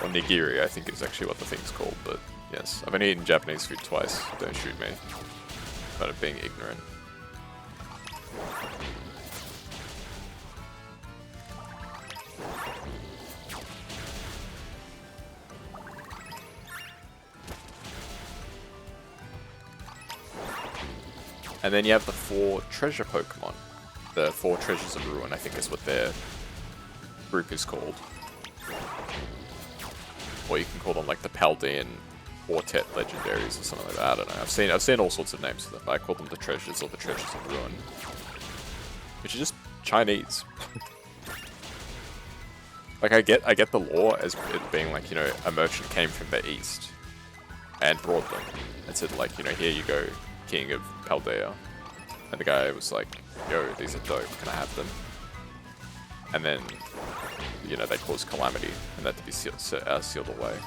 Or nigiri, I think is actually what the thing's called, but yes. I've only eaten Japanese food twice, don't shoot me. Out of being ignorant. And then you have the 4 treasure Pokemon. The 4 Treasures of Ruin, I think is what their group is called. Or you can call them like the Paldean Quartet Legendaries or something like that. I don't know. I've seen all sorts of names for them, but I call them the Treasures or the Treasures of Ruin. Which are just Chinese. Like, I get the lore as it being like, you know, a merchant came from the east and brought them and said, like, you know, here you go, King of Paldea. And the guy was like, yo, these are dope, can I have them? And then, you know, they caused calamity and that to be sealed away.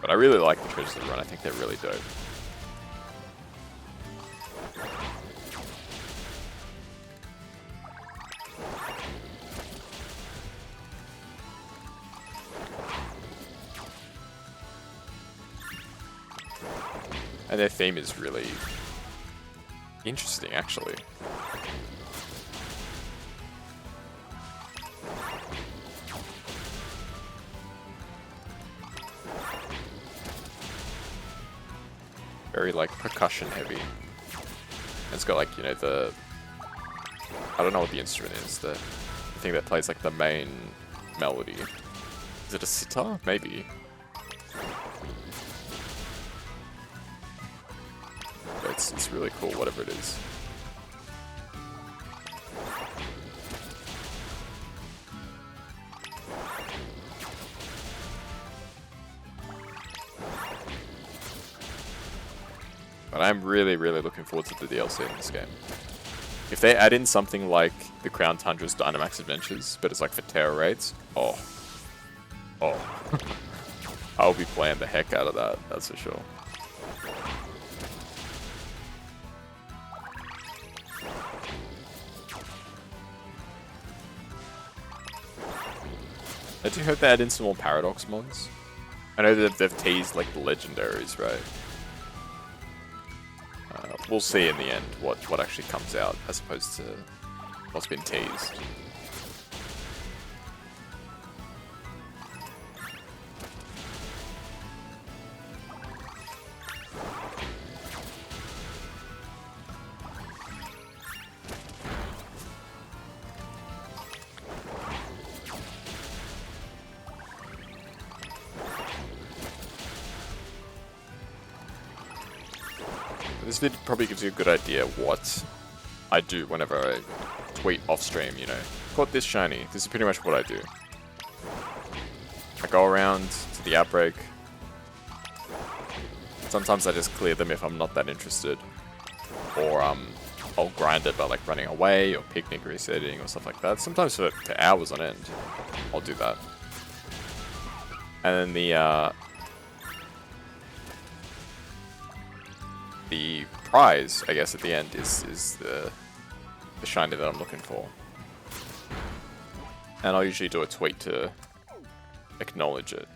But I really like the Treasures of the Run, I think they're really dope. And their theme is really interesting, actually. Very, like, percussion heavy. And it's got, like, you know, I don't know what the instrument is. The thing that plays, like, the main melody. Is it a sitar? Maybe. It's really cool, whatever it is. But I'm really, really looking forward to the DLC in this game. If they add in something like the Crown Tundra's Dynamax Adventures, but it's like for Terra raids, oh. I'll be playing the heck out of that, that's for sure. I do hope they add in some more Paradox mods. I know that they've teased like the legendaries, right? We'll see in the end what actually comes out as opposed to what's been teased. This vid probably gives you a good idea what I do whenever I tweet off stream, you know. Caught this shiny. This is pretty much what I do. I go around to the outbreak. Sometimes I just clear them if I'm not that interested. Or I'll grind it by like running away or picnic resetting or stuff like that. Sometimes for hours on end, I'll do that. And then the prize, I guess, at the end is the shiny that I'm looking for. And I'll usually do a tweet to acknowledge it.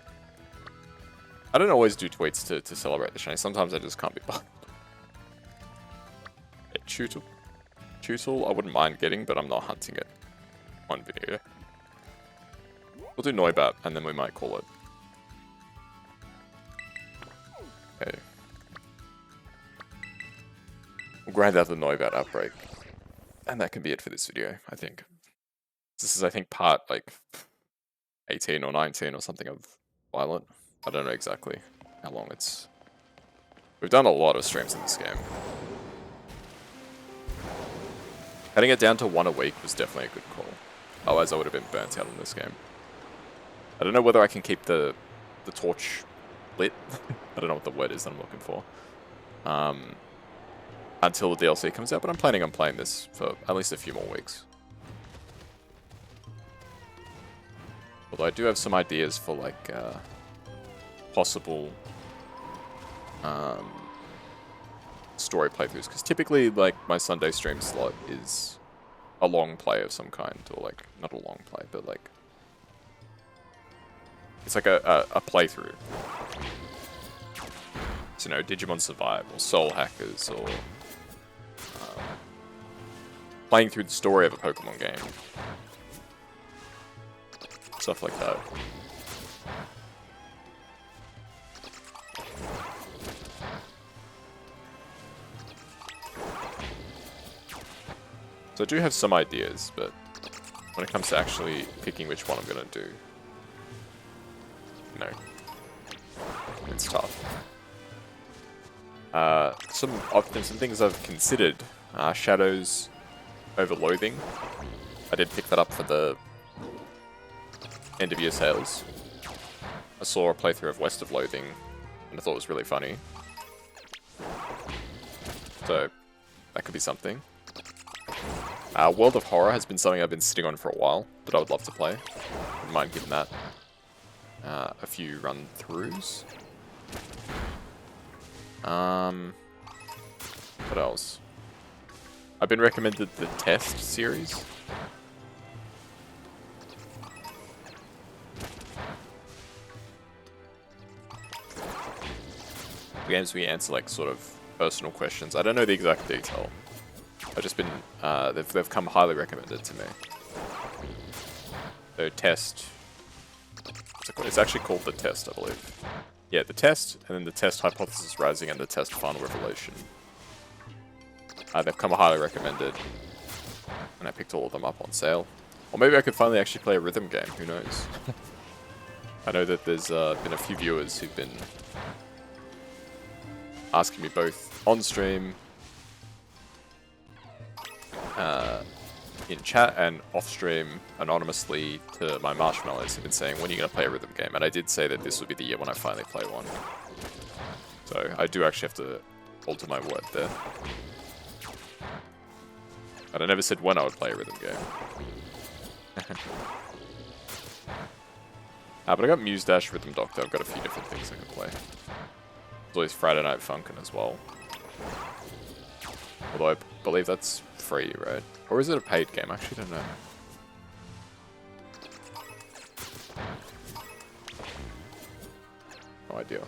I don't always do tweets to celebrate the shiny. Sometimes I just can't be bothered. Yeah, Tutel, I wouldn't mind getting, but I'm not hunting it on video. We'll do Noibat, and then we might call it. Okay. We'll grind out the Noibat outbreak. And that can be it for this video, I think. This is, I think, part, like, 18 or 19 or something of Violet. I don't know exactly how long it's... We've done a lot of streams in this game. Cutting it down to 1 a week was definitely a good call. Otherwise I would have been burnt out on this game. I don't know whether I can keep the torch lit. I don't know what the word is that I'm looking for. Until the DLC comes out, but I'm planning on playing this for at least a few more weeks. Although I do have some ideas for like possible story playthroughs, because typically like my Sunday stream slot is a long play of some kind, or like not a long play, but like it's like a playthrough. So, you know, Digimon Survive or Soul Hackers or playing through the story of a Pokemon game. Stuff like that. So I do have some ideas, but when it comes to actually picking which one I'm going to do, you know, it's tough. Some things I've considered. Shadows over Loathing. I did pick that up for the end of year sales. I saw a playthrough of West of Loathing and I thought it was really funny. So that could be something. World of Horror has been something I've been sitting on for a while that I would love to play. Wouldn't mind giving that a few run-throughs. What else? I've been recommended the Test series. Games we answer like sort of personal questions. I don't know the exact detail. I've just been, they've come highly recommended to me. So Test, it's actually called the Test, I believe. Yeah, the Test, and then the Test Hypothesis Rising and the Test Final Revelation. They've come highly recommended, and I picked all of them up on sale. Or maybe I could finally actually play a rhythm game, who knows. I know that there's been a few viewers who've been asking me both on stream, in chat and off stream anonymously to my marshmallows, have been saying, when are you going to play a rhythm game? And I did say that this would be the year when I finally play one. So I do actually have to alter my word there. But I never said when I would play a rhythm game. But I got Muse Dash, Rhythm Doctor. I've got a few different things I can play. There's always Friday Night Funkin' as well. Although I believe that's free, right? Or is it a paid game? I actually don't know. No idea.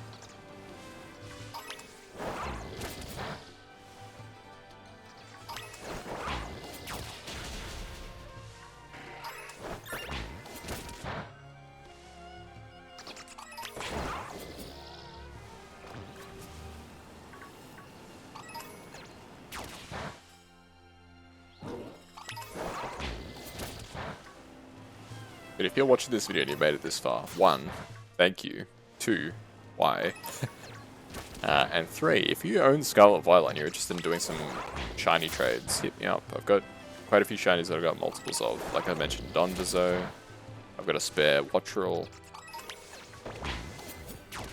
But if you're watching this video and you made it this far, 1, thank you. 2, why? And 3, if you own Scarlet Violet and you're interested in doing some shiny trades, hit me up. I've got quite a few shinies that I've got multiples of. Like I mentioned, Dondozo. I've got a spare Wattrel. If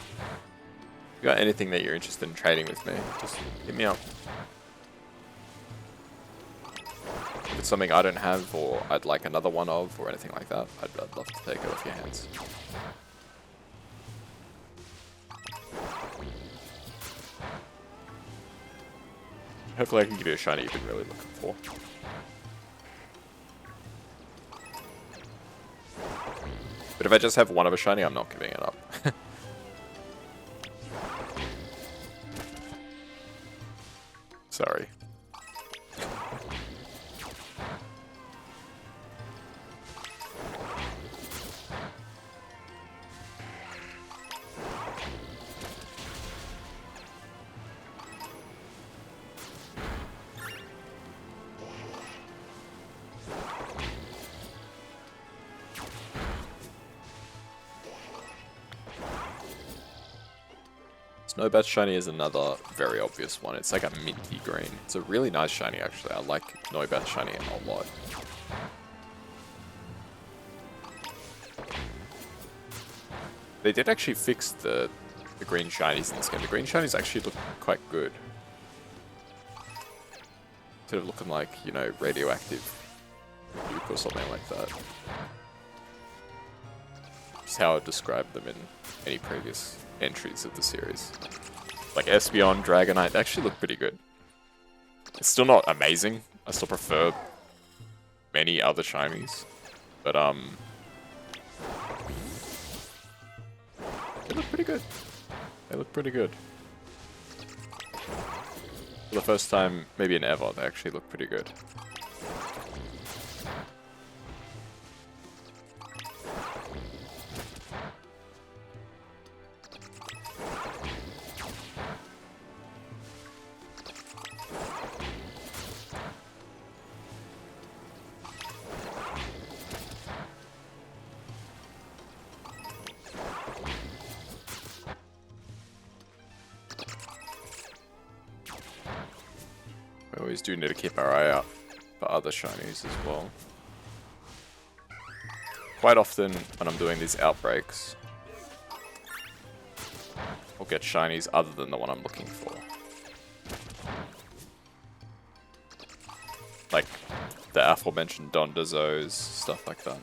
you got anything that you're interested in trading with me, just hit me up. If it's something I don't have, or I'd like another one of, or anything like that, I'd love to take it off your hands. Hopefully I can give you a shiny you've been really looking for. But if I just have one of a shiny, I'm not giving it up. Sorry. Snowbat shiny is another very obvious one. It's like a minty green. It's a really nice shiny actually. I like Snowbat shiny a lot. They did actually fix the green shinies in this game. The green shinies actually look quite good. Sort of looking like, you know, radioactive nuke or something like that. Just how I described them in any previous entries of the series. Like Espeon, Dragonite, they actually look pretty good. It's still not amazing. I still prefer many other shinies. But they look pretty good. They look pretty good. For the first time, maybe in ever, they actually look pretty good. We always do need to keep our eye out for other shinies as well. Quite often when I'm doing these outbreaks, I'll get shinies other than the one I'm looking for. Like the aforementioned Dondozos, stuff like that.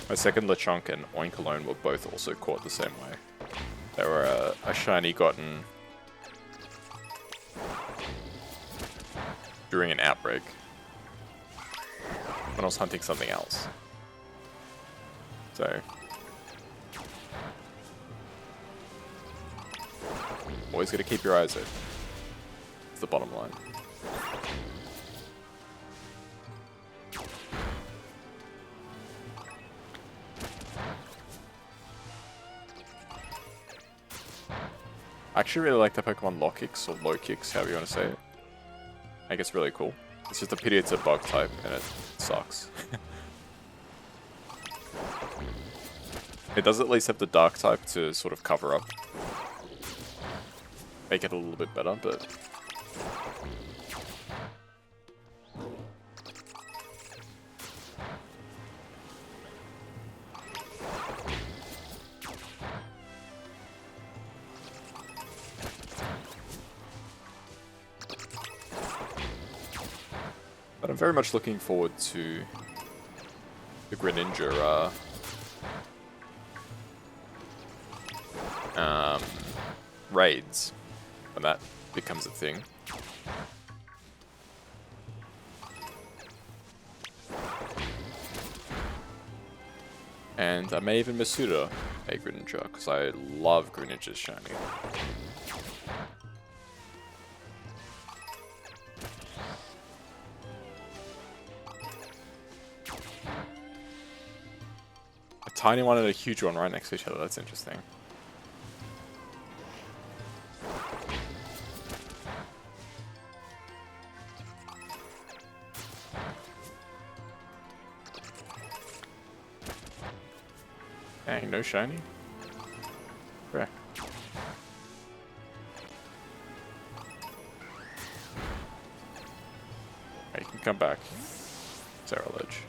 My second Lechonk and Oinkologne were both also caught the same way. They were a shiny gotten during an outbreak when I was hunting something else. So, always got to keep your eyes open. It's the bottom line. I actually really like the Pokemon Lockix, or Low-Kix, however you want to say it. I think it's really cool. It's just a pity it's a bug type, and it sucks. It does at least have the dark type to sort of cover up. Make it a little bit better, but... I'm very much looking forward to the Greninja raids when that becomes a thing. And I may even Masuda a Greninja, because I love Greninja's shiny. A tiny one and a huge one right next to each other, that's interesting. Dang, no shiny? Correct. Okay, you can come back. Sarah Ledge.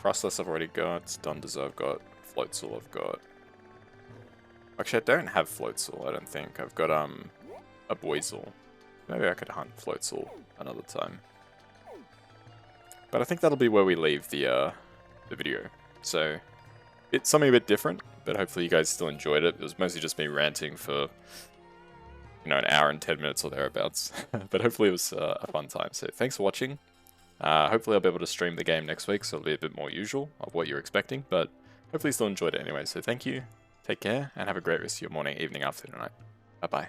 Frostless I've already got, Dundas I've got, Floatzel I've got. Actually, I don't have Floatzel, I don't think. I've got a Boizel. Maybe I could hunt Floatzel another time. But I think that'll be where we leave the video. So, it's something a bit different, but hopefully you guys still enjoyed it. It was mostly just me ranting for, you know, an hour and 10 minutes or thereabouts. But hopefully it was a fun time. So thanks for watching. Hopefully I'll be able to stream the game next week, so it'll be a bit more usual of what you're expecting. But hopefully you still enjoyed it anyway. So thank you, take care, and have a great rest of your morning, evening, afternoon, night. Bye-bye.